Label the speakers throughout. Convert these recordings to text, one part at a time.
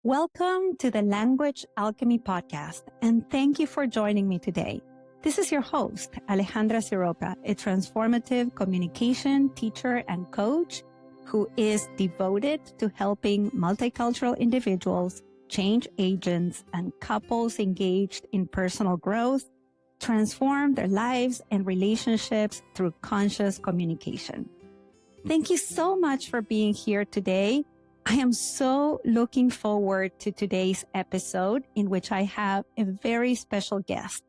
Speaker 1: Welcome to the Language Alchemy Podcast, and thank you for joining me today. This is your host, Alejandra Siroka, a transformative communication teacher and coach who is devoted to helping multicultural individuals, change agents, and couples engaged in personal growth transform their lives and relationships through conscious communication. Thank you so much for being here today. I am so looking forward to today's episode in which I have a very special guest.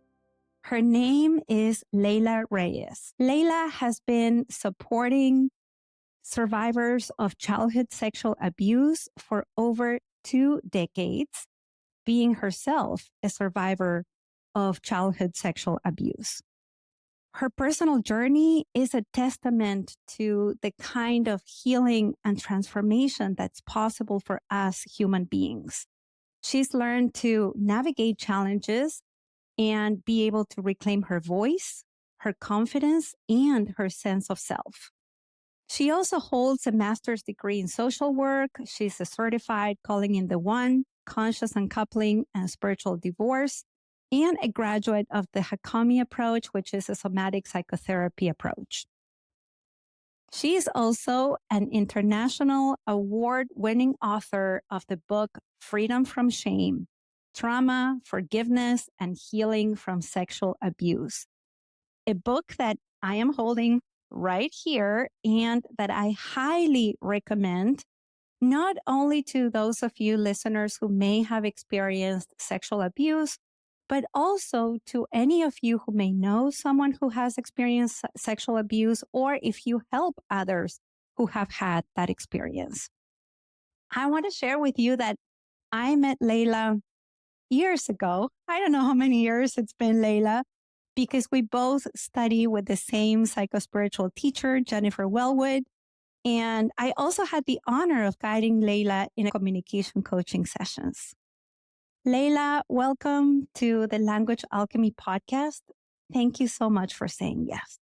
Speaker 1: Her name is Leila Reyes. Leila has been supporting survivors of childhood sexual abuse for over 2 decades, being herself a survivor of childhood sexual abuse. Her personal journey is a testament to the kind of healing and transformation that's possible for us human beings. She's learned to navigate challenges and be able to reclaim her voice, her confidence, and her sense of self. She also holds a master's degree in social work. She's a certified Calling in the One, conscious uncoupling, and spiritual divorce, and a graduate of the Hakami approach, which is a somatic psychotherapy approach. She is also an international award-winning author of the book Freedom from Shame, Trauma, Forgiveness, and Healing from Sexual Abuse, a book that I am holding right here and that I highly recommend not only to those of you listeners who may have experienced sexual abuse, but also to any of you who may know someone who has experienced sexual abuse, or if you help others who have had that experience. I want to share with you that I met Leila years ago. I don't know how many years it's been, Leila, because we both study with the same psychospiritual teacher, Jennifer Wellwood. And I also had the honor of guiding Leila in communication coaching sessions. Leila, welcome to the Language Alchemy Podcast. Thank you so much for saying yes.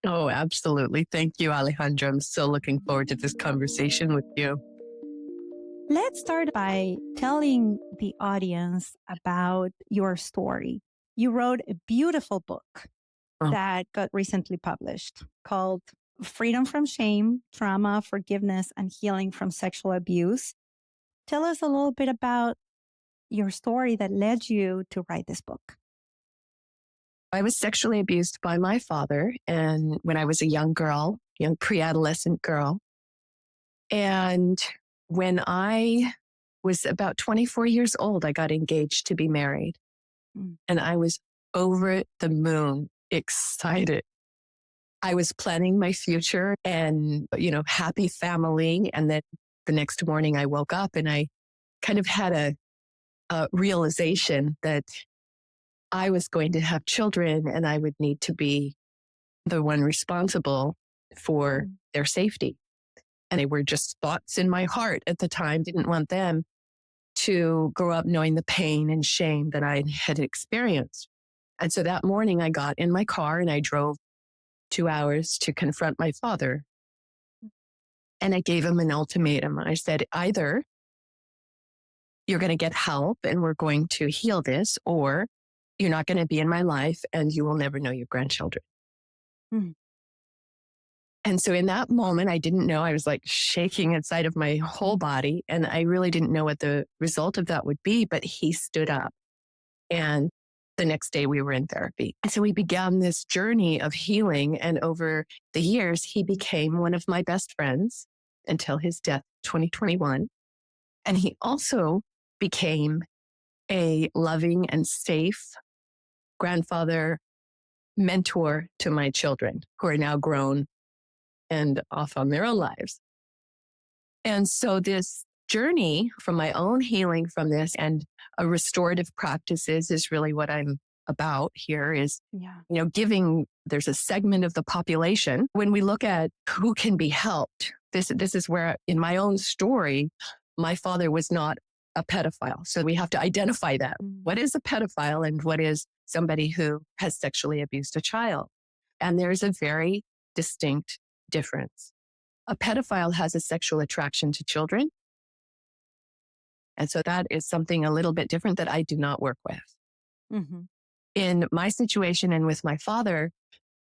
Speaker 2: Oh, absolutely. Thank you, Alejandra. I'm so looking forward to this conversation with you.
Speaker 1: Let's start by telling the audience about your story. You wrote a beautiful book that got recently published called Freedom from Shame, Trauma, Forgiveness, and Healing from Sexual Abuse. Tell us a little bit about your story that led you to write this book.
Speaker 2: I was sexually abused by my father, and when I was a young pre-adolescent girl. And when I was about 24 years old, I got engaged to be married. And I was over the moon excited. I was planning my future and, happy family. And then the next morning I woke up and I kind of had a realization that I was going to have children and I would need to be the one responsible for their safety. And they were just thoughts in my heart at the time. Didn't want them to grow up knowing the pain and shame that I had experienced. And so that morning I got in my car and I drove 2 hours to confront my father. And I gave him an ultimatum. I said, either you're going to get help and we're going to heal this, or you're not going to be in my life and you will never know your grandchildren. And so in that moment, I didn't know. I was like shaking inside of my whole body. And I really didn't know what the result of that would be. But he stood up. And the next day we were in therapy. And so we began this journey of healing. And over the years, he became one of my best friends until his death, 2021. And he also became a loving and safe grandfather, mentor to my children who are now grown and off on their own lives. And so this journey from my own healing from this and a restorative practices is really what I'm about here is, giving, there's a segment of the population. When we look at who can be helped, this is where in my own story, my father was not a pedophile. So we have to identify that. What is a pedophile and what is somebody who has sexually abused a child? And there's a very distinct difference. A pedophile has a sexual attraction to children, And so that is something a little bit different that I do not work with.
Speaker 1: Mm-hmm.
Speaker 2: In my situation and with my father,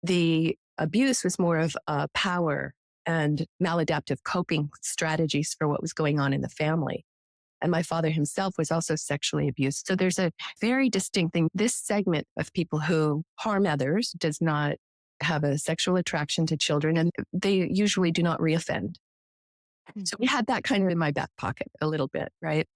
Speaker 2: the abuse was more of power and maladaptive coping strategies for what was going on in the family. And my father himself was also sexually abused. So there's a very distinct thing. This segment of people who harm others does not have a sexual attraction to children, and they usually do not reoffend. So we had that kind of in my back pocket a little bit, right?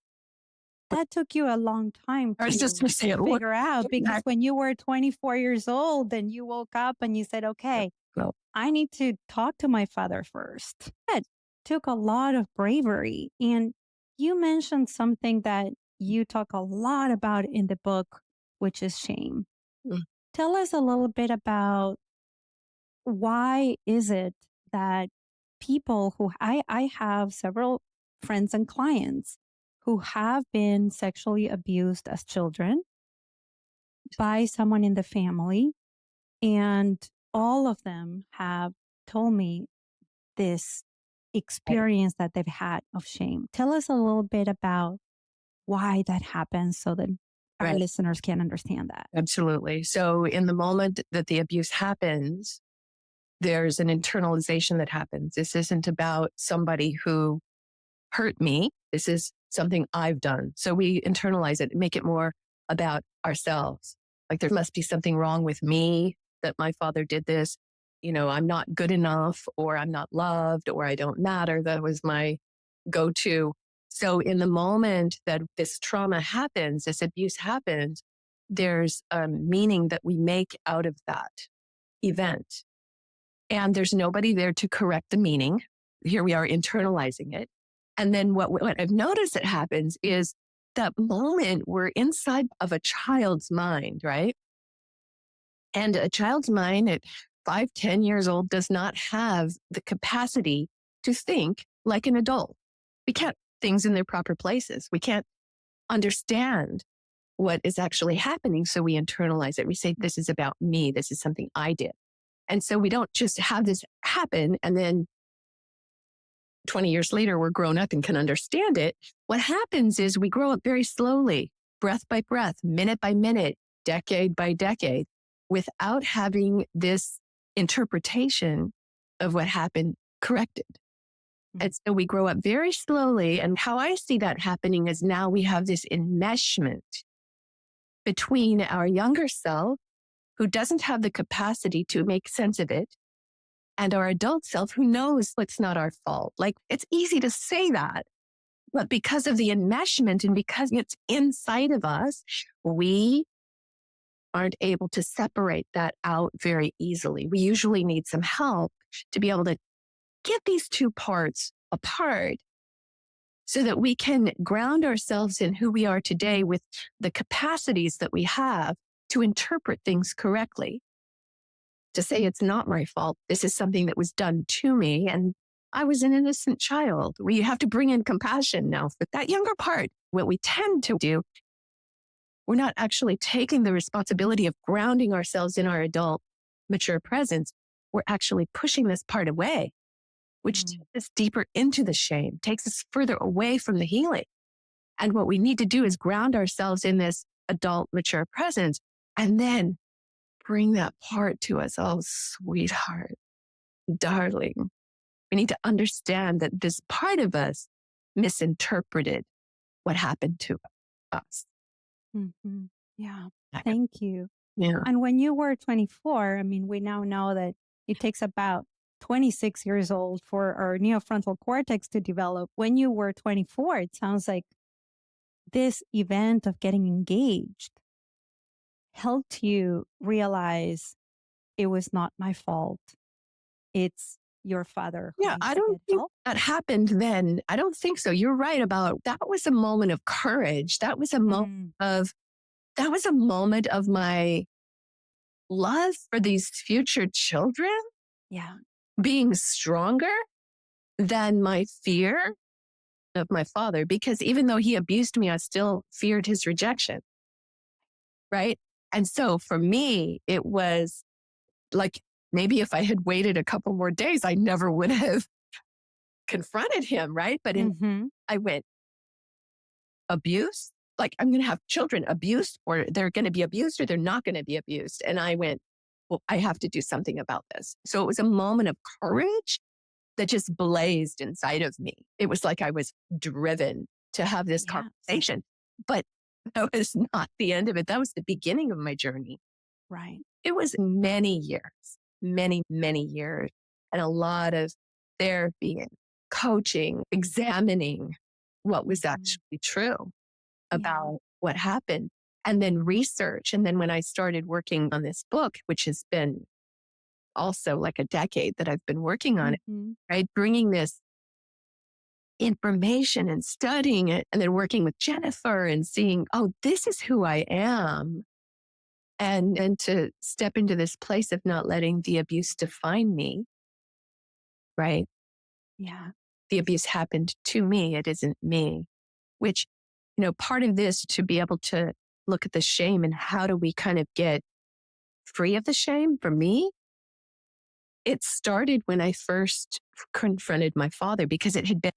Speaker 1: That took you a long time
Speaker 2: I was just
Speaker 1: to
Speaker 2: going to say it.
Speaker 1: figure out, because when you were 24 years old and you woke up and you said, okay,
Speaker 2: Well,
Speaker 1: I need to talk to my father first. That took a lot of bravery. And you mentioned something that you talk a lot about in the book, which is shame.
Speaker 2: mm,
Speaker 1: Tell us a little bit about why is it that people who I have several friends and clients who have been sexually abused as children by someone in the family, and all of them have told me this experience that they've had of shame. Tell us a little bit about why that happens so that our
Speaker 2: right.
Speaker 1: listeners can understand that.
Speaker 2: Absolutely. So in the moment that the abuse happens, there's an internalization that happens. This isn't about somebody who hurt me. This is something I've done. So we internalize it, make it more about ourselves. Like there must be something wrong with me that my father did this. You know, I'm not good enough, or I'm not loved, or I don't matter. That was my go-to. So in the moment that this trauma happens, this abuse happens, there's a meaning that we make out of that event. And there's nobody there to correct the meaning. Here we are internalizing it. And then what I've noticed that happens is that moment we're inside of a child's mind, right? And a child's mind at 5, 10 years old does not have the capacity to think like an adult. We can't things in their proper places. We can't understand what is actually happening. So we internalize it. We say, this is about me. This is something I did. And so we don't just have this happen and then 20 years later, we're grown up and can understand it. What happens is we grow up very slowly, breath by breath, minute by minute, decade by decade, without having this interpretation of what happened corrected. And so we grow up very slowly. And how I see that happening is now we have this enmeshment between our younger self, who doesn't have the capacity to make sense of it, and our adult self, who knows it's not our fault. Like, it's easy to say that, but because of the enmeshment and because it's inside of us, we aren't able to separate that out very easily. We usually need some help to be able to get these two parts apart so that we can ground ourselves in who we are today with the capacities that we have to interpret things correctly. To say it's not my fault. This is something that was done to me, and I was an innocent child. We have to bring in compassion now for that younger part. What we tend to do, we're not actually taking the responsibility of grounding ourselves in our adult, mature presence. We're actually pushing this part away, which takes us deeper into the shame, takes us further away from the healing. And what we need to do is ground ourselves in this adult, mature presence, and then bring that part to us. Oh, sweetheart, darling. We need to understand that this part of us misinterpreted what happened to us.
Speaker 1: Mm-hmm. Yeah. Thank you.
Speaker 2: Yeah.
Speaker 1: And when you were 24, I mean, we now know that it takes about 26 years old for our neofrontal cortex to develop. When you were 24, it sounds like this event of getting engaged helped you realize it was not my fault. It's your father who
Speaker 2: Yeah,
Speaker 1: needs
Speaker 2: I
Speaker 1: to
Speaker 2: don't
Speaker 1: get
Speaker 2: think
Speaker 1: help.
Speaker 2: that happened then. I don't think so. You're right about that was a moment of courage. That was a moment of my love for these future children
Speaker 1: Yeah.
Speaker 2: being stronger than my fear of my father, because even though he abused me, I still feared his rejection. Right. And so for me, it was like, maybe if I had waited a couple more days, I never would have confronted him. Right. But
Speaker 1: Mm-hmm.
Speaker 2: I went, abuse? Like I'm going to have children abused, or they're going to be abused, or they're not going to be abused. And I went, well, I have to do something about this. So it was a moment of courage that just blazed inside of me. It was like I was driven to have this
Speaker 1: Yes.
Speaker 2: conversation, but that was not the end of it. That was the beginning of my journey.
Speaker 1: Right.
Speaker 2: It was many years, many, many years, and a lot of therapy and coaching, examining what was
Speaker 1: Mhm.
Speaker 2: actually true
Speaker 1: Yeah.
Speaker 2: about what happened, and then research. And then when I started working on this book, which has been also like a decade that I've been working on it,
Speaker 1: Mhm.
Speaker 2: right? Bringing this information and studying it, and then working with Jennifer and seeing, oh, this is who I am. And to step into this place of not letting the abuse define me, right?
Speaker 1: Yeah.
Speaker 2: The abuse happened to me. It isn't me, which, part of this to be able to look at the shame and how do we kind of get free of the shame for me, it started when I first confronted my father because it had been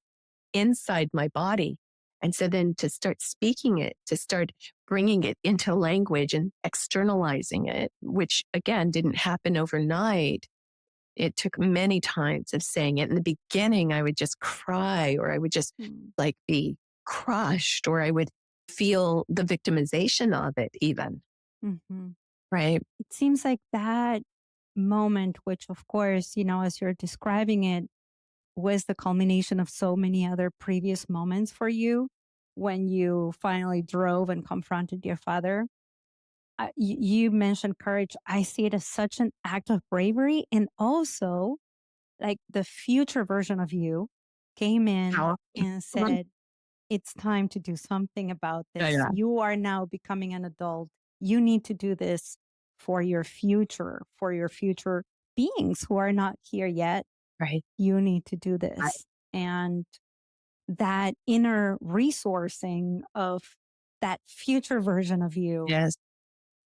Speaker 2: inside my body. And so then to start speaking it, to start bringing it into language and externalizing it, which again didn't happen overnight. It took many times of saying it. In the beginning, I would just cry, or I would just
Speaker 1: Mm.
Speaker 2: like be crushed, or I would feel the victimization of it even.
Speaker 1: Mhm.
Speaker 2: Right.
Speaker 1: It seems like that moment, which of course, as you're describing it, was the culmination of so many other previous moments for you when you finally drove and confronted your father. You mentioned courage. I see it as such an act of bravery. And also, like the future version of you came in
Speaker 2: How?
Speaker 1: and
Speaker 2: Mhm.
Speaker 1: said, it's time to do something about
Speaker 2: Yeah,
Speaker 1: this.
Speaker 2: yeah.
Speaker 1: You are now becoming an adult. You need to do this for your future beings who are not here yet.
Speaker 2: Right.
Speaker 1: You need to do
Speaker 2: I,
Speaker 1: this. And that inner resourcing of that future version of you
Speaker 2: yes,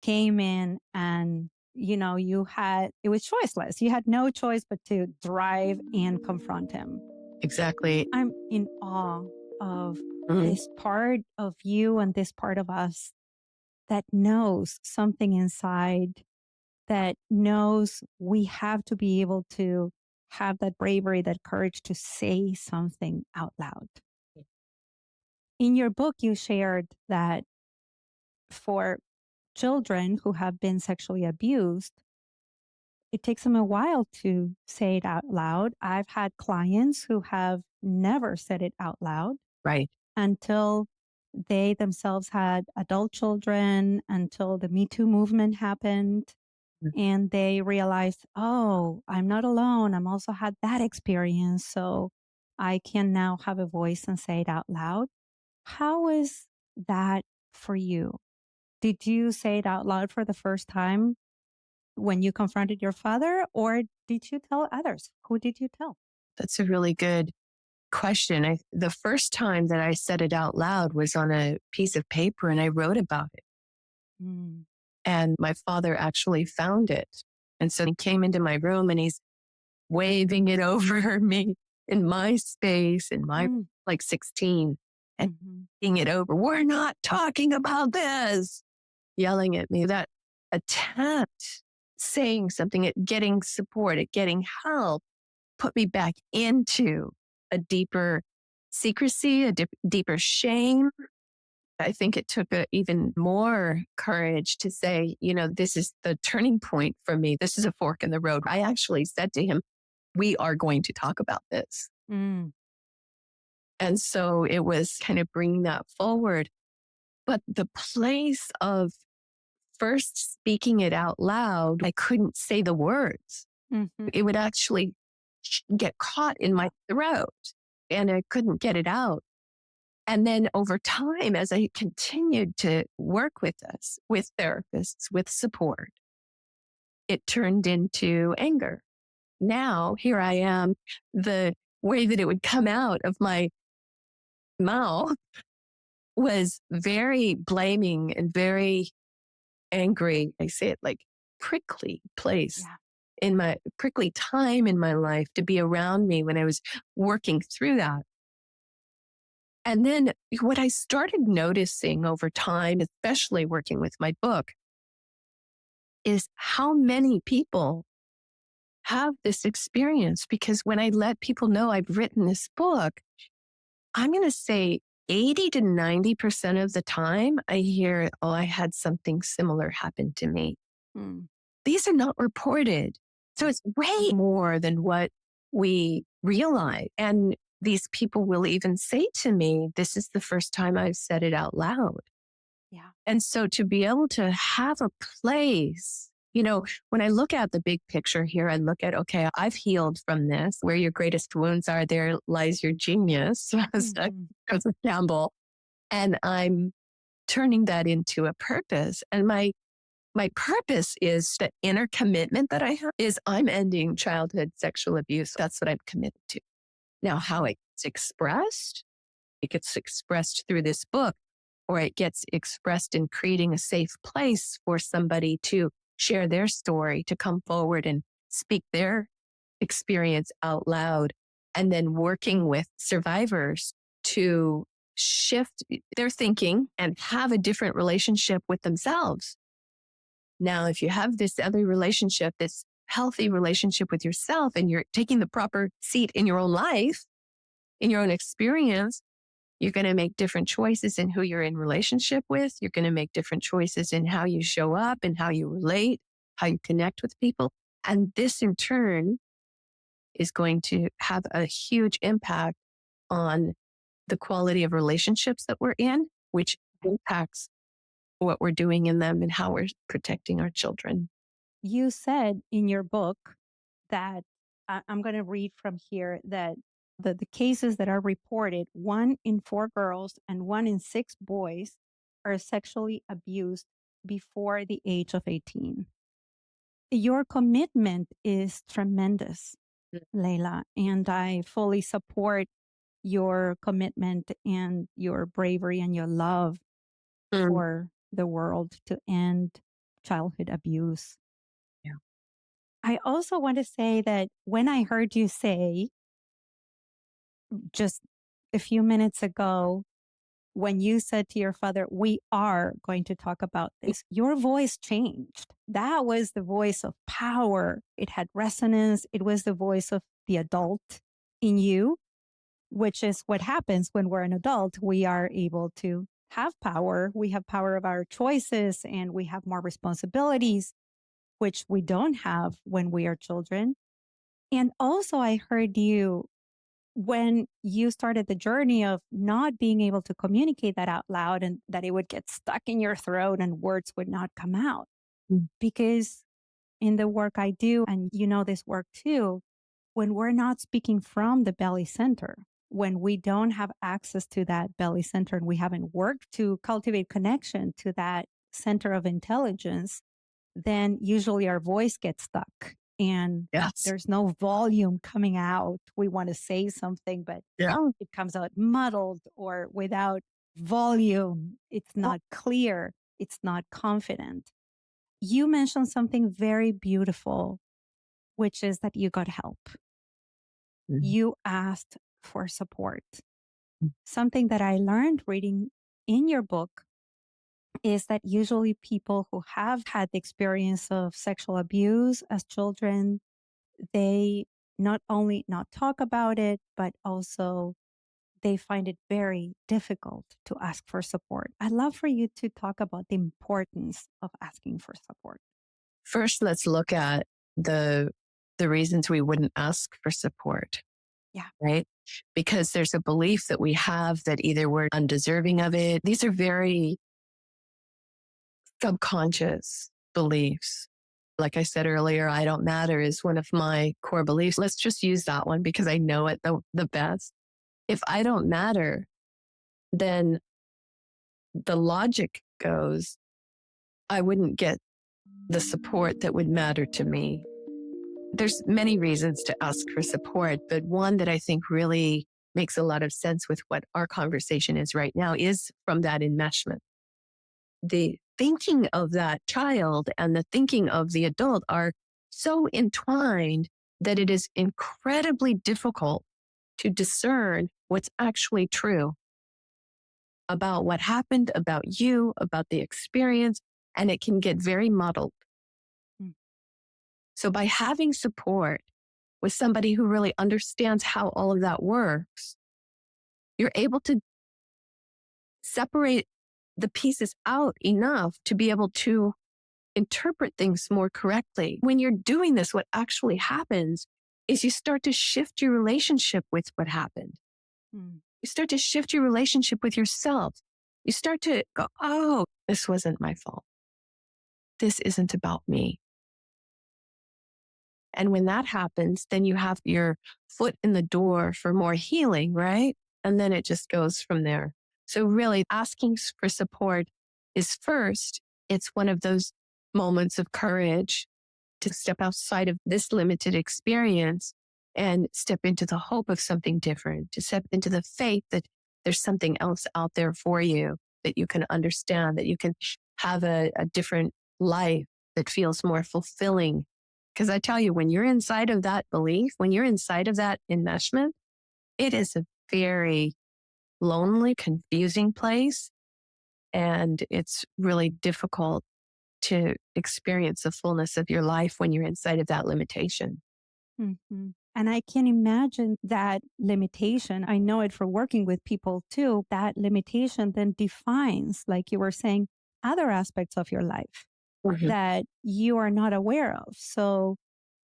Speaker 1: came in, and it was choiceless. You had no choice but to drive and confront him.
Speaker 2: exactly.
Speaker 1: I'm in awe of
Speaker 2: Mhm.
Speaker 1: this part of you and this part of us that knows something inside, that knows we have to be able to have that bravery, that courage to say something out loud. In your book, you shared that for children who have been sexually abused, it takes them a while to say it out loud. I've had clients who have never said it out loud
Speaker 2: Right.
Speaker 1: until they themselves had adult children, until the Me Too movement happened,
Speaker 2: Mm.
Speaker 1: and they realized, oh, I'm not alone. I'm also had that experience. So I can now have a voice and say it out loud. How is that for you? Did you say it out loud for the first time when you confronted your father, or did you tell others? Who did you tell?
Speaker 2: That's a really good question. The first time that I said it out loud was on a piece of paper and I wrote about it.
Speaker 1: Mm,
Speaker 2: And my father actually found it. And so he came into my room and he's waving it over me in my space, in my
Speaker 1: mm,
Speaker 2: like 16, and
Speaker 1: mhm,
Speaker 2: waving it over. We're not talking about this, yelling at me. That attempt, saying something, at getting support, at getting help, put me back into a deeper secrecy, a deeper shame. I think it took even more courage to say, this is the turning point for me. This is a fork in the road. I actually said to him, we are going to talk about this.
Speaker 1: mm,
Speaker 2: And so it was kind of bringing that forward. But the place of first speaking it out loud, I couldn't say the words.
Speaker 1: mhm.
Speaker 2: It would actually get caught in my throat and I couldn't get it out. And then over time, as I continued to work with us, with therapists, with support, it turned into anger. Now, here I am, the way that it would come out of my mouth was very blaming and very angry. I say it like prickly place
Speaker 1: Yeah.
Speaker 2: in my prickly time in my life to be around me when I was working through that. And then what I started noticing over time, especially working with my book, is how many people have this experience. Because when I let people know I've written this book, I'm going to say 80 to 90% of the time I hear, oh, I had something similar happen to me.
Speaker 1: Mm.
Speaker 2: These are not reported. So it's way more than what we realize. And these people will even say to me, this is the first time I've said it out loud.
Speaker 1: Yeah.
Speaker 2: And so to be able to have a place, when I look at the big picture here, I look at, okay, I've healed from this. Where your greatest wounds are, there lies your genius, as Joseph Campbell. And I'm turning that into a purpose. And my purpose is the inner commitment that I have is I'm ending childhood sexual abuse. That's what I'm committed to. Now, how it gets expressed through this book, or it gets expressed in creating a safe place for somebody to share their story, to come forward and speak their experience out loud, and then working with survivors to shift their thinking and have a different relationship with themselves. Now, if you have this other relationship, this healthy relationship with yourself, and you're taking the proper seat in your own life, in your own experience, you're going to make different choices in who you're in relationship with. You're going to make different choices in how you show up and how you relate, how you connect with people. And this in turn is going to have a huge impact on the quality of relationships that we're in, which impacts what we're doing in them and how we're protecting our children.
Speaker 1: You said in your book that I'm going to read from here that the cases that are reported, 1 in 4 girls and 1 in 6 boys are sexually abused before the age of 18. Your commitment is tremendous, Leila, and I fully support your commitment and your bravery and your love for the world to end childhood abuse.
Speaker 2: Yeah.
Speaker 1: I also want to say that when I heard you say just a few minutes ago, when you said to your father, we are going to talk about this, your voice changed. That was the voice of power. It had resonance. It was the voice of the adult in you, which is what happens when we're an adult. We are able to have power. We have power of our choices and we have more responsibilities, which we don't have when we are children. And also, I heard you when you started the journey of not being able to communicate that out loud and that it would get stuck in your throat and words would not come out. Because in the work I do, and you know this work too, when we're not speaking from the belly center, when we don't have access to that belly center and we haven't worked to cultivate connection to that center of intelligence, then usually our voice gets stuck and there's no volume coming out. We want to say something, but it comes out muddled or without volume. It's not clear. It's not confident. You mentioned something very beautiful, which is that you got help. You asked for support. Something that I learned reading in your book is that usually people who have had the experience of sexual abuse as children, they not only not talk about it, but also they find it very difficult to ask for support. I'd love for you to talk about the importance of asking for support.
Speaker 2: First, let's look at the reasons we wouldn't ask for support.
Speaker 1: Yeah.
Speaker 2: Right? Because there's a belief that we have that either we're undeserving of it. These are very subconscious beliefs. Like I said earlier, I don't matter is one of my core beliefs. Let's just use that one because I know it the best. If I don't matter, then the logic goes, I wouldn't get the support that would matter to me. There's many reasons to ask for support, but one that I think really makes a lot of sense with what our conversation is right now is from that enmeshment. The thinking of that child and the thinking of the adult are so entwined that it is incredibly difficult to discern what's actually true. about what happened, about you, about the experience, and it can get very muddled.
Speaker 1: Mm.
Speaker 2: So by having support with somebody who really understands how all of that works, you're able to separate the pieces out enough to be able to interpret things more correctly. When you're doing this, what actually happens is you start to shift your relationship with what happened.
Speaker 1: Mm.
Speaker 2: You start to shift your relationship with yourself. You start to go, oh, this wasn't my fault. This isn't about me. And when that happens, then you have your foot in the door for more healing, right? And then it just goes from there. So really asking for support is first, it's one of those moments of courage to step outside of this limited experience and step into the hope of something different, to step into the faith that there's something else out there for you, that you can understand, that you can have a different life that feels more fulfilling. Because I tell you, when you're inside of that belief, when you're inside of that enmeshment, it is a very lonely, confusing place. And it's really difficult to experience the fullness of your life when you're inside of that limitation.
Speaker 1: Mhm. And I can imagine that limitation. I know it from working with people too. That limitation then defines, like you were saying, other aspects of your life
Speaker 2: Mhm.
Speaker 1: that you are not aware of. So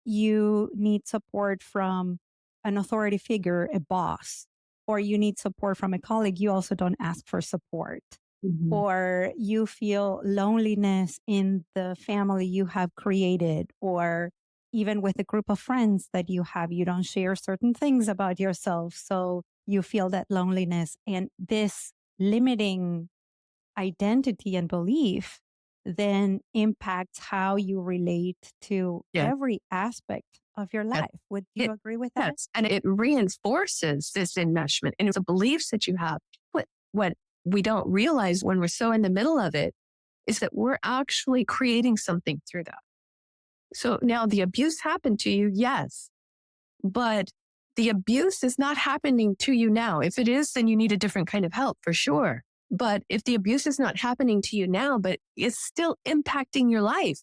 Speaker 1: you need support from an authority figure, a boss, or you need support from a colleague. You also don't ask for support.
Speaker 2: Mhm.
Speaker 1: Or you feel loneliness in the family you have created, or even with a group of friends that you have, you don't share certain things about yourself. So you feel that loneliness, and this limiting identity and belief then impacts how you relate to
Speaker 2: Yeah.
Speaker 1: every aspect of your
Speaker 2: Yes.
Speaker 1: life. Would you agree with that?
Speaker 2: Yes. And it reinforces this enmeshment and it's the beliefs that you have. What we don't realize when we're so in the middle of it is that we're actually creating something through that. So now the abuse happened to you, yes, but the abuse is not happening to you now. If it is, then you need a different kind of help for sure. But if the abuse is not happening to you now, but it's still impacting your life,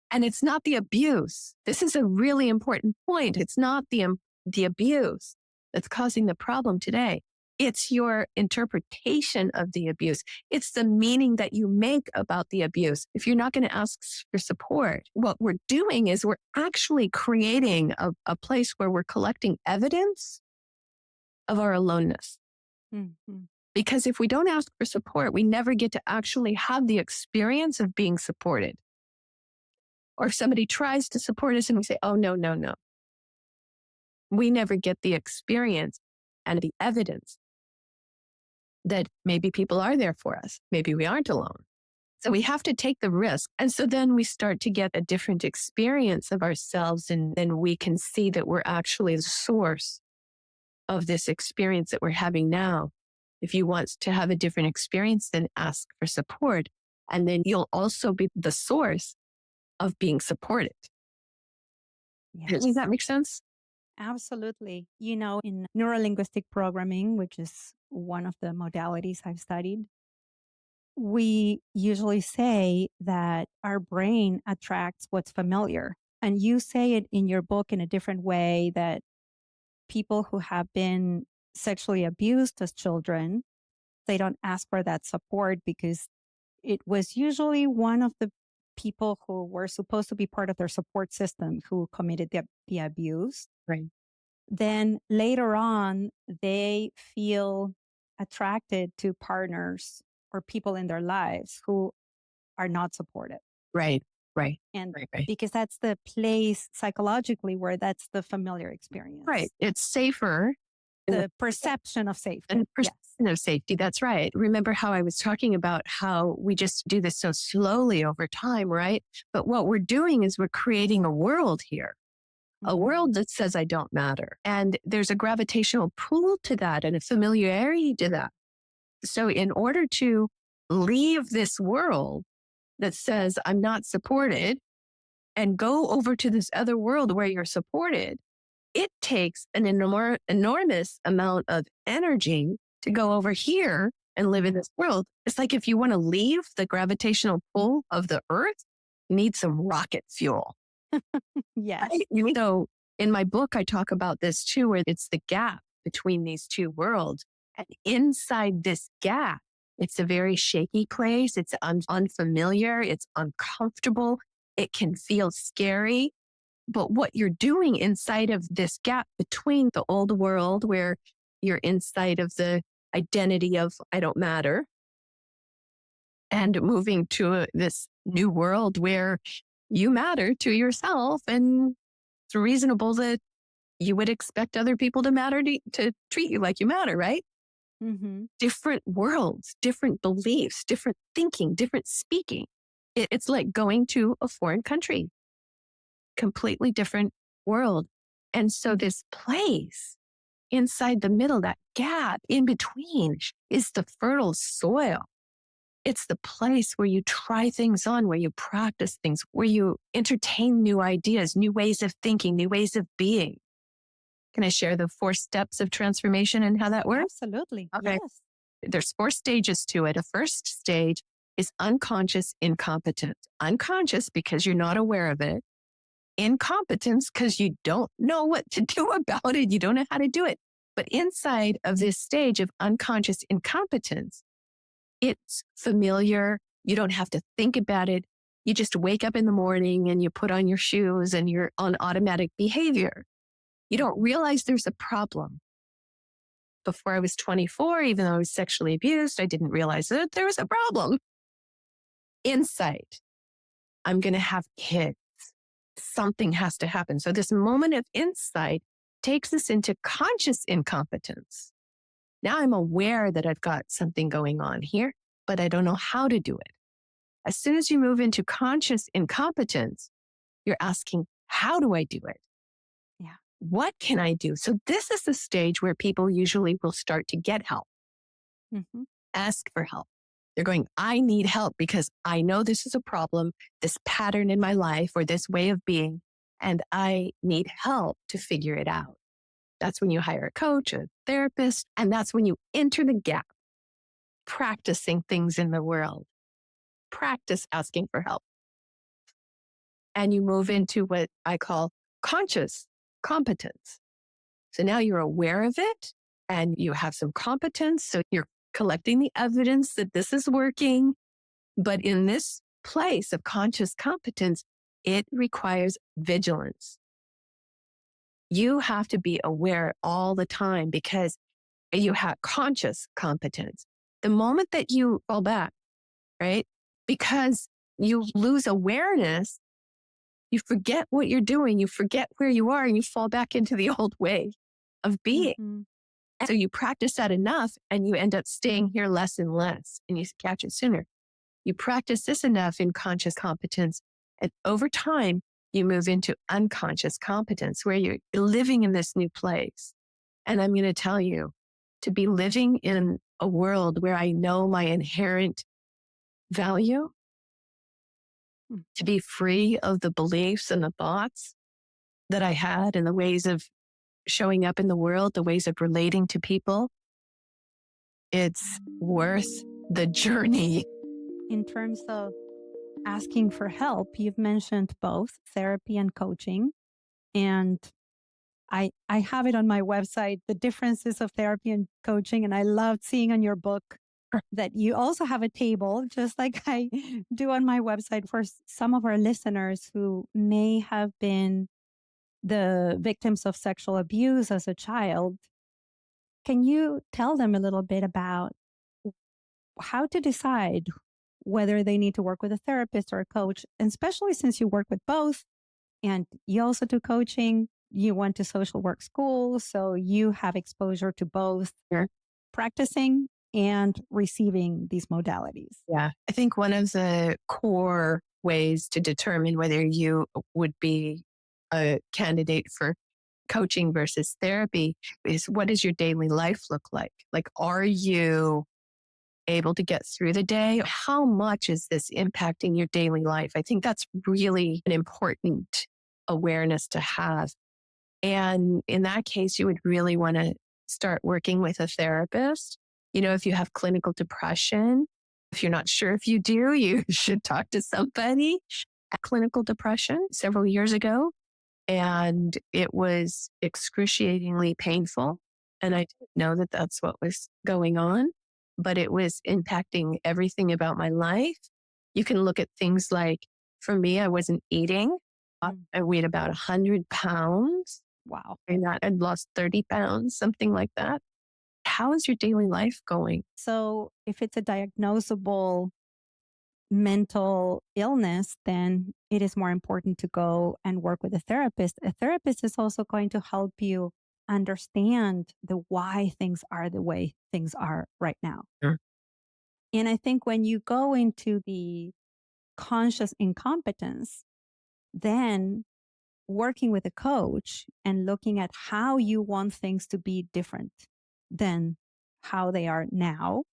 Speaker 2: and it's not the abuse. This is a really important point. It's not the abuse that's causing the problem today. It's your interpretation of the abuse. It's the meaning that you make about the abuse. If you're not going to ask for support, what we're doing is we're actually creating a place where we're collecting evidence of our aloneness.
Speaker 1: Mhm.
Speaker 2: Because if we don't ask for support, we never get to actually have the experience of being supported. Or if somebody tries to support us and we say, oh, no, no, no. We never get the experience and the evidence that maybe people are there for us. Maybe we aren't alone. So we have to take the risk. And so then we start to get a different experience of ourselves. And then we can see that we're actually the source of this experience that we're having now. If you want to have a different experience, then ask for support. And then you'll also be the source of being supported.
Speaker 1: Yes.
Speaker 2: Does that make sense?
Speaker 1: Absolutely. You know, in neurolinguistic programming, which is one of the modalities I've studied, we usually say that our brain attracts what's familiar. And you say it in your book in a different way, that people who have been sexually abused as children, they don't ask for that support because it was usually one of the people who were supposed to be part of their support system who committed the abuse.
Speaker 2: Right.
Speaker 1: Then later on, they feel attracted to partners or people in their lives who are not supportive.
Speaker 2: Right. Right.
Speaker 1: And
Speaker 2: Right.
Speaker 1: because that's the place psychologically where that's the familiar experience.
Speaker 2: Right. It's safer.
Speaker 1: The perception of safety.
Speaker 2: And
Speaker 1: Yes.
Speaker 2: perception of safety. That's right. Remember how I was talking about how we just do this so slowly over time, right? But what we're doing is we're creating a world here, a world that says I don't matter. And there's a gravitational pull to that and a familiarity to that. So in order to leave this world that says I'm not supported and go over to this other world where you're supported, it takes an enormous amount of energy to go over here and live in this world. It's like if you want to leave the gravitational pull of the earth, you need some rocket fuel.
Speaker 1: Yes.
Speaker 2: Right? So in my book, I talk about this too, where it's the gap between these two worlds. And inside this gap, it's a very shaky place. It's unfamiliar. It's uncomfortable. It can feel scary. But what you're doing inside of this gap between the old world, where you're inside of the identity of I don't matter, and moving to this new world where you matter to yourself, and it's reasonable that you would expect other people to matter to treat you like you matter, right?
Speaker 1: Mm-hmm.
Speaker 2: Different worlds, different beliefs, different thinking, different speaking. It's like going to a foreign country, completely different world. And so this place inside the middle, that gap in between, is the fertile soil. It's the place where you try things on, where you practice things, where you entertain new ideas, new ways of thinking, new ways of being. Can I share the 4 steps of transformation and how that works?
Speaker 1: Absolutely.
Speaker 2: Okay.
Speaker 1: Yes.
Speaker 2: There's 4 stages to it. A first stage is unconscious incompetence. Unconscious because you're not aware of it. Incompetence because you don't know what to do about it. You don't know how to do it. But inside of this stage of unconscious incompetence, it's familiar. You don't have to think about it. You just wake up in the morning and you put on your shoes and you're on automatic behavior. You don't realize there's a problem. Before I was 24, even though I was sexually abused, I didn't realize that there was a problem. Insight. I'm going to have kids. Something has to happen. So this moment of insight takes us into conscious incompetence. Now I'm aware that I've got something going on here, but I don't know how to do it. As soon as you move into conscious incompetence, you're asking, how do I do it?
Speaker 1: Yeah.
Speaker 2: What can I do? So this is the stage where people usually will start to get help,
Speaker 1: Mm-hmm.
Speaker 2: ask for help. They're going, I need help because I know this is a problem, this pattern in my life or this way of being, and I need help to figure it out. That's when you hire a coach, a therapist, and that's when you enter the gap, practicing things in the world, practice asking for help. And you move into what I call conscious competence. So now you're aware of it and you have some competence. So you're collecting the evidence that this is working. But in this place of conscious competence, it requires vigilance. You have to be aware all the time because you have conscious competence. The moment that you fall back, right? Because you lose awareness, you forget what you're doing, you forget where you are, and you fall back into the old way of being.
Speaker 1: Mm-hmm.
Speaker 2: And so you practice that enough and you end up staying here less and less and you catch it sooner. You practice this enough in conscious competence, and over time, you move into unconscious competence where you're living in this new place. And I'm going to tell you, to be living in a world where I know my inherent value, to be free of the beliefs and the thoughts that I had and the ways of showing up in the world, the ways of relating to people, it's worth the journey.
Speaker 1: In terms of asking for help, you've mentioned both therapy and coaching. And I have it on my website, the differences of therapy and coaching. And I loved seeing on your book that you also have a table, just like I do on my website, for some of our listeners who may have been the victims of sexual abuse as a child. Can you tell them a little bit about how to decide whether they need to work with a therapist or a coach, and especially since you work with both and you also do coaching, you went to social work school, so you have exposure to both practicing and receiving these modalities.
Speaker 2: Yeah. I think one of the core ways to determine whether you would be a candidate for coaching versus therapy is, what does your daily life look like? Like, are you able to get through the day? How much is this impacting your daily life? I think that's really an important awareness to have. And in that case, you would really want to start working with a therapist. If you have clinical depression, if you're not sure if you do, you should talk to somebody. Clinical depression several years ago, and it was excruciatingly painful. And I didn't know that that's what was going on, but it was impacting everything about my life. You can look at things like, for me, I wasn't eating. I weighed about 100 pounds.
Speaker 1: Wow.
Speaker 2: And I'd lost 30 pounds, something like that. How is your daily life going?
Speaker 1: So if it's a diagnosable mental illness, then it is more important to go and work with a therapist. A therapist is also going to help you understand the why things are the way things are right now.
Speaker 2: Sure.
Speaker 1: And I think when you go into the conscious incompetence, then working with a coach and looking at how you want things to be different than how they are now,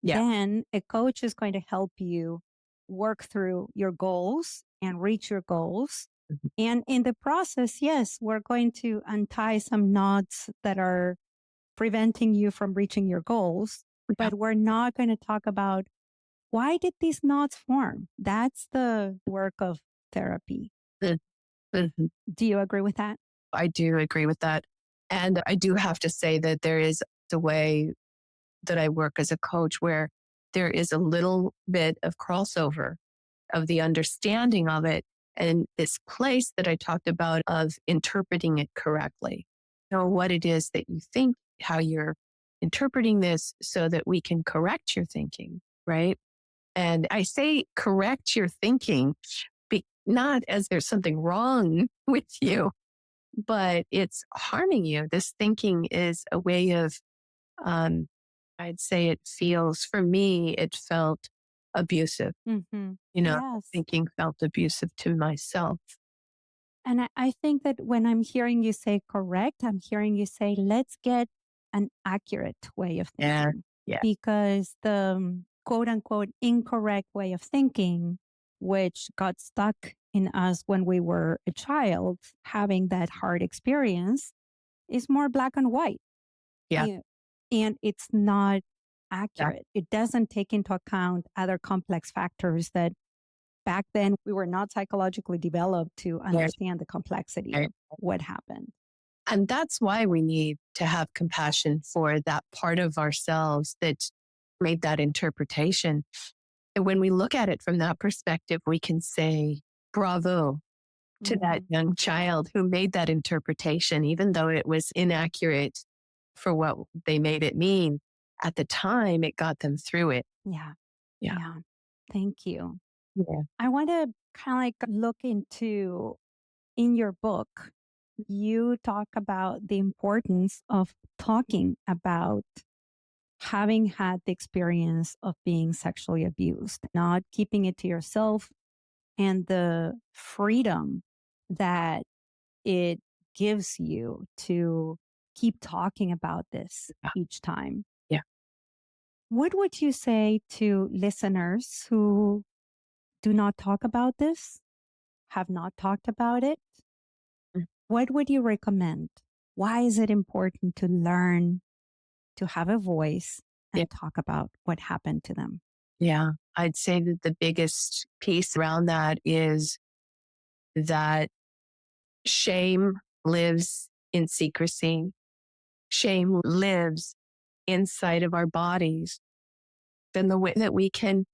Speaker 2: Yeah.
Speaker 1: then a coach is going to help you work through your goals and reach your goals.
Speaker 2: Mhm.
Speaker 1: And in the process, yes, we're going to untie some knots that are preventing you from reaching your goals,
Speaker 2: Yeah.
Speaker 1: but we're not going to talk about why did these knots form? That's the work of therapy.
Speaker 2: Mhm.
Speaker 1: Do you agree with that?
Speaker 2: I do agree with that. And I do have to say that there is a way that I work as a coach where there is a little bit of crossover of the understanding of it and this place that I talked about of interpreting it correctly. Know what it is that you think, how you're interpreting this so that we can correct your thinking, right? And I say correct your thinking, not as there's something wrong with you, but it's harming you. This thinking is a way of, I'd say for me, it felt abusive.
Speaker 1: Mm-hmm. Yes.
Speaker 2: Thinking felt abusive to myself.
Speaker 1: And I think that when I'm hearing you say correct, I'm hearing you say, let's get an accurate way of
Speaker 2: Yeah.
Speaker 1: thinking.
Speaker 2: Yeah.
Speaker 1: Because the quote unquote incorrect way of thinking, which got stuck in us when we were a child, having that hard experience, is more black and white.
Speaker 2: Yeah.
Speaker 1: And it's not accurate. It doesn't take into account other complex factors that back then we were not psychologically developed to understand the complexity of what happened.
Speaker 2: And that's why we need to have compassion for that part of ourselves that made that interpretation. And when we look at it from that perspective, we can say, bravo to that young child who made that interpretation, even though it was inaccurate for what they made it mean. At the time, it got them through it.
Speaker 1: Yeah.
Speaker 2: Yeah.
Speaker 1: Yeah. Thank you.
Speaker 2: Yeah.
Speaker 1: I want to kind of like look into in your book, you talk about the importance of talking about having had the experience of being sexually abused, not keeping it to yourself, and the freedom that it gives you to keep talking about this each time.
Speaker 2: Yeah.
Speaker 1: What would you say to listeners who do not talk about this, have not talked about it?
Speaker 2: Mm.
Speaker 1: What would you recommend? Why is it important to learn to have a voice and talk about what happened to them?
Speaker 2: Yeah. I'd say that the biggest piece around that is that shame lives in secrecy. Shame lives inside of our bodies. Then the way that we can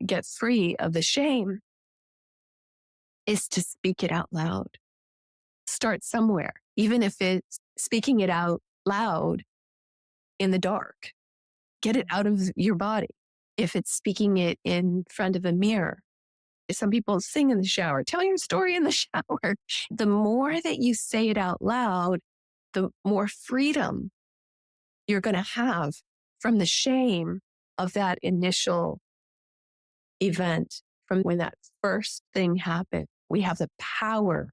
Speaker 2: get free of the shame is to speak it out loud. Start somewhere, even if it's speaking it out loud in the dark. Get it out of your body. If it's speaking it in front of a mirror, some people sing in the shower, tell your story in the shower. The more that you say it out loud, the more freedom you're going to have from the shame of that initial event, from when that first thing happened. We have the power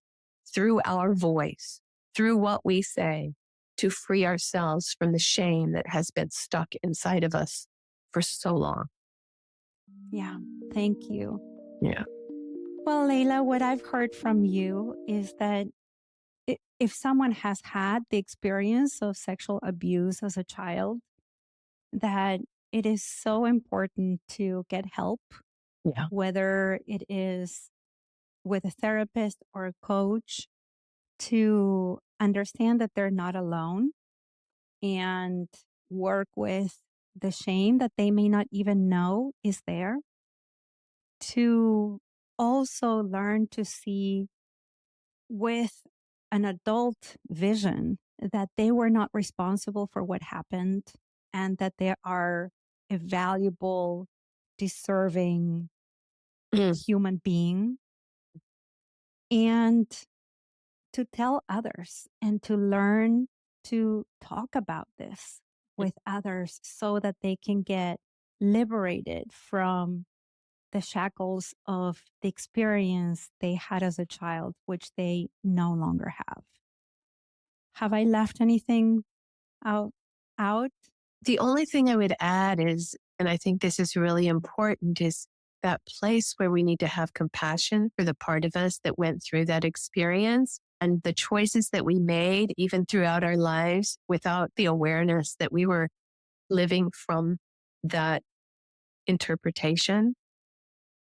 Speaker 2: through our voice, through what we say, to free ourselves from the shame that has been stuck inside of us for so long.
Speaker 1: Yeah. Thank you.
Speaker 2: Yeah.
Speaker 1: Well, Leila, what I've heard from you is that if someone has had the experience of sexual abuse as a child, that it is so important to get help,
Speaker 2: Yeah.
Speaker 1: whether it is with a therapist or a coach, to understand that they're not alone and work with the shame that they may not even know is there, to also learn to see with an adult vision that they were not responsible for what happened and that they are a valuable, deserving
Speaker 2: Mm.
Speaker 1: human being, and to tell others and to learn to talk about this with others so that they can get liberated from the shackles of the experience they had as a child, which they no longer have. Have I left anything out? Out?
Speaker 2: The only thing I would add is, and I think this is really important, is that place where we need to have compassion for the part of us that went through that experience and the choices that we made, even throughout our lives, without the awareness that we were living from that interpretation.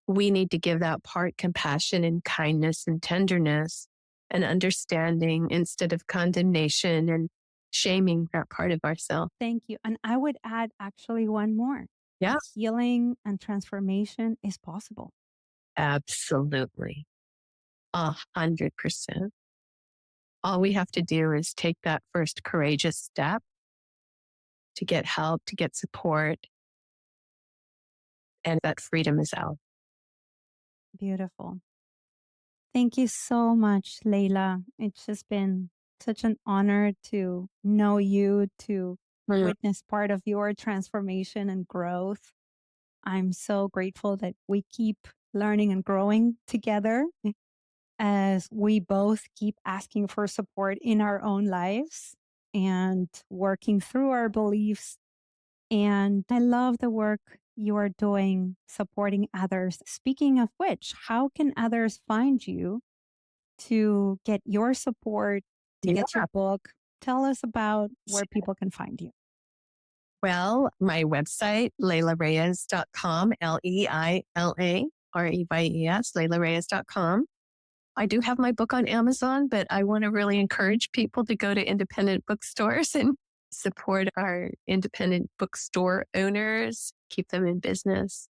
Speaker 2: We need to give that part compassion and kindness and tenderness and understanding instead of condemnation and shaming that part of ourselves.
Speaker 1: Thank you. And I would add actually one more.
Speaker 2: Yeah,
Speaker 1: Healing and transformation is possible.
Speaker 2: absolutely. 100%. All we have to do is take that first courageous step to get help, to get support, and that freedom is out.
Speaker 1: Beautiful. Thank you so much, Leila. It's just been such an honor to know you, to
Speaker 2: Mm.
Speaker 1: witness part of your transformation and growth. I'm so grateful that we keep learning and growing together as we both keep asking for support in our own lives and working through our beliefs. And I love the work you are doing supporting others. Speaking of which, how can others find you to get your support, to
Speaker 2: Yeah.
Speaker 1: get your book? Tell us about where people can find you.
Speaker 2: Well, my website, leilareyes.com, LeilaReyes, leilareyes.com. I do have my book on Amazon, but I want to really encourage people to go to independent bookstores and support our independent bookstore owners, keep them in business.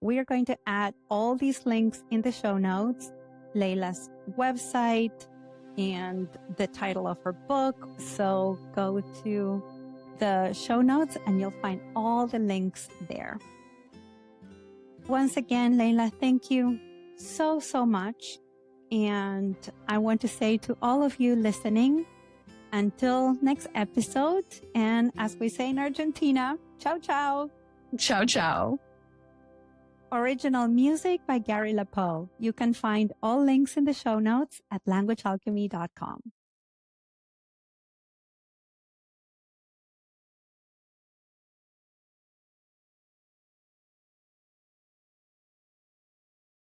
Speaker 1: We are going to add all these links in the show notes, Leila's website and the title of her book. So go to the show notes and you'll find all the links there. Once again, Leila, thank you so, so much. And I want to say to all of you listening, until next episode, and as we say in Argentina, ciao, ciao.
Speaker 2: Ciao, ciao.
Speaker 1: Original music by Gary LaPoe. You can find all links in the show notes at languagealchemy.com.